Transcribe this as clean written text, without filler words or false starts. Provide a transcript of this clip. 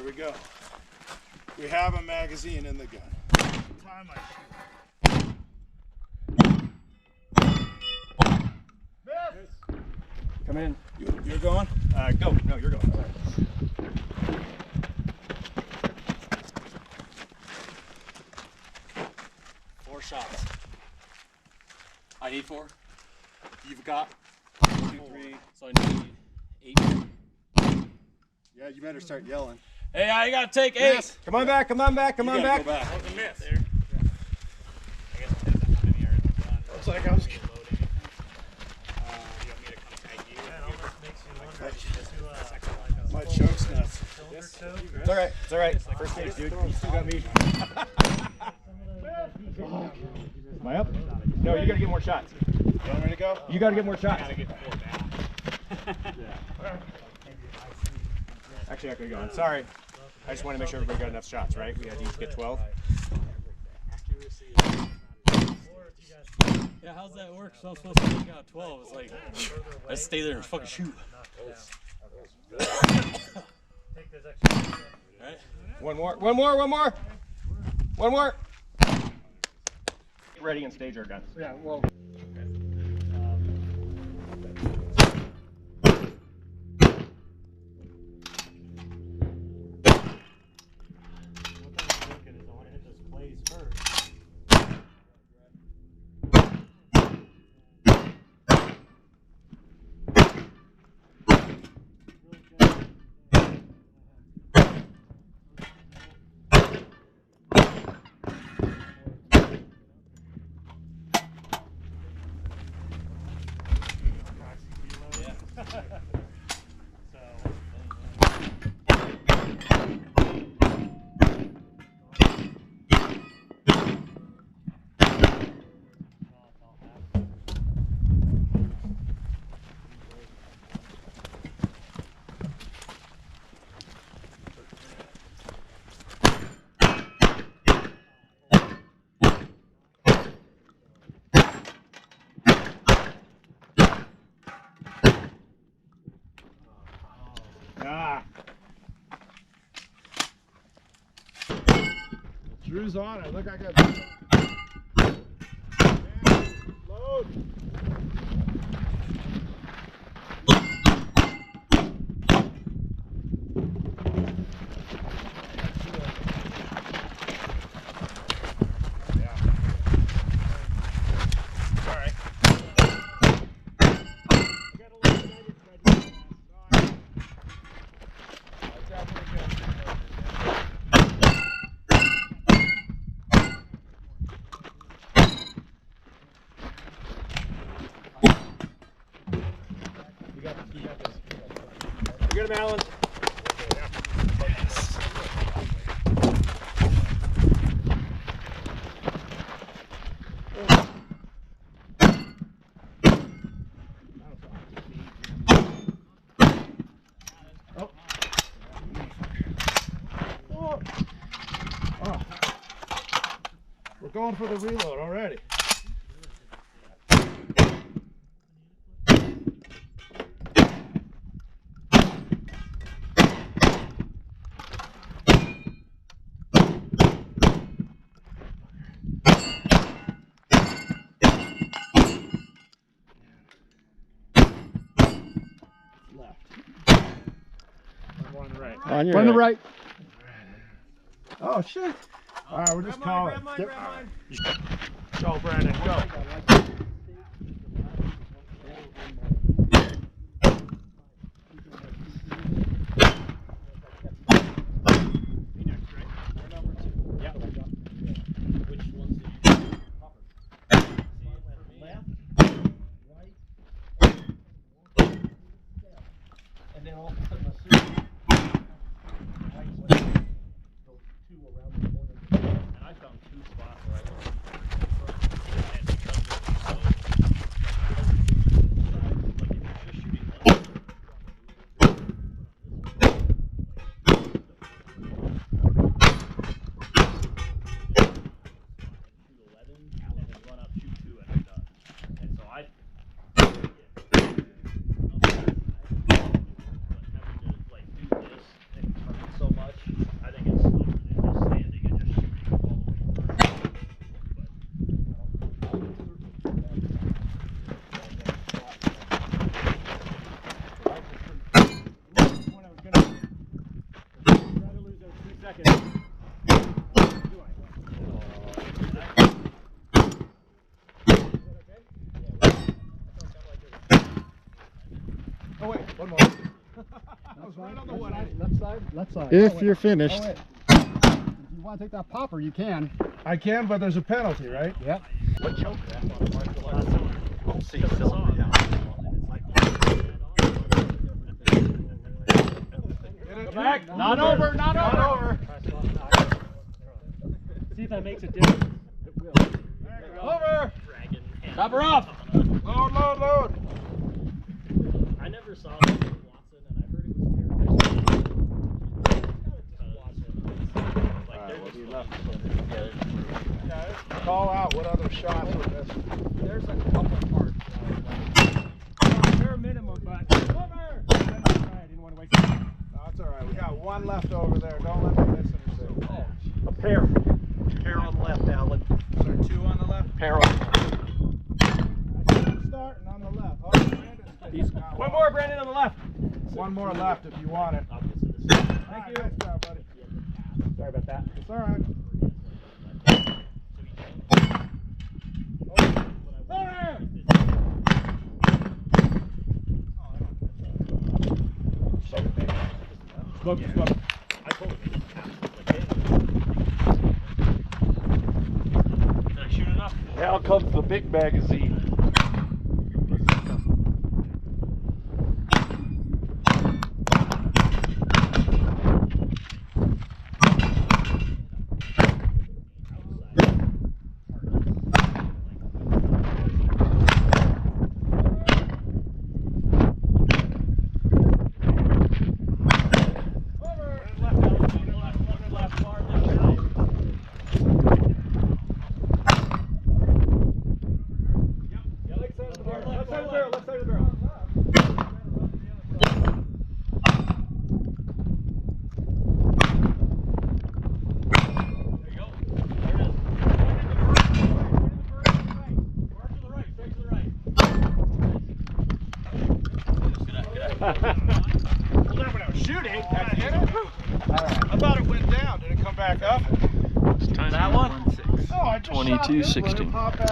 There we go. We have a magazine in the gun. Time I shoot. Miss. Come in. You're going? Go. No, you're going. Right. 4 shots. I need 4. You've got 1, 2, 3. So I need 8. Yeah, you better start yelling. Hey, I gotta take 8. Miss. Come on back. Come on back. Come on back. Go back. That was a miss. There. I guess it depends on how many are done. Looks like I was. You want me to come tag you? That almost makes you wonder My choke's nuts. Yes. It's all right. It's all right. First stage, dude. You still got me. Am I up? No, you gotta get more shots. You want me to go? You gotta get more shots. Gotta get 4 back. Actually, I could go on. Sorry. I just want to make sure everybody got enough shots, right? We had to each get 12. Yeah, how's that work? So I'm supposed to take out 12. It's like, I just stay there and fucking shoot. Right? One more. One more. One more. One more. Get ready and stage our guns. Yeah, well. Drew's on it. Look, I got. Load. Get him, Alan. We're going for the reload already. One right. On your One to right. right. Oh shit! All right, we're just calling. Grab mine. Go, Brandon. Go. And then all of a sudden a suit. Go 2 around the corner. And I found 2 spots where I was. And because they're so Left side? Left side. If you're finished. If you want to take that popper, you can. I can, but there's a penalty, right? Yep. What choke that on? See silver, yeah. Back. Not over. Not over. See if that makes a difference. It will. Over. Dragon. Top her off. Load, load, load. I never saw Watson, and I heard it was terrible. Call out what other shots were missed. There's a couple parts. Bare minimum, but. Over! I didn't want to waste time. No, it's all right. We got one left over there. Don't let me miss anything. Oh. A pair. Pair on the left, Alan. Is there two on the left? Pair on. Starting on the left. Oh, Brandon's got One more, Brandon, on the left. One more left if you want it. Thank you. Nice job, buddy. Sorry about that. It's all right. Smoke. I told him. Did I shoot enough? Now comes the big magazine. Shooting. I thought it went down. Did it come back up? That one? Oh, I just shot this. Let it pop back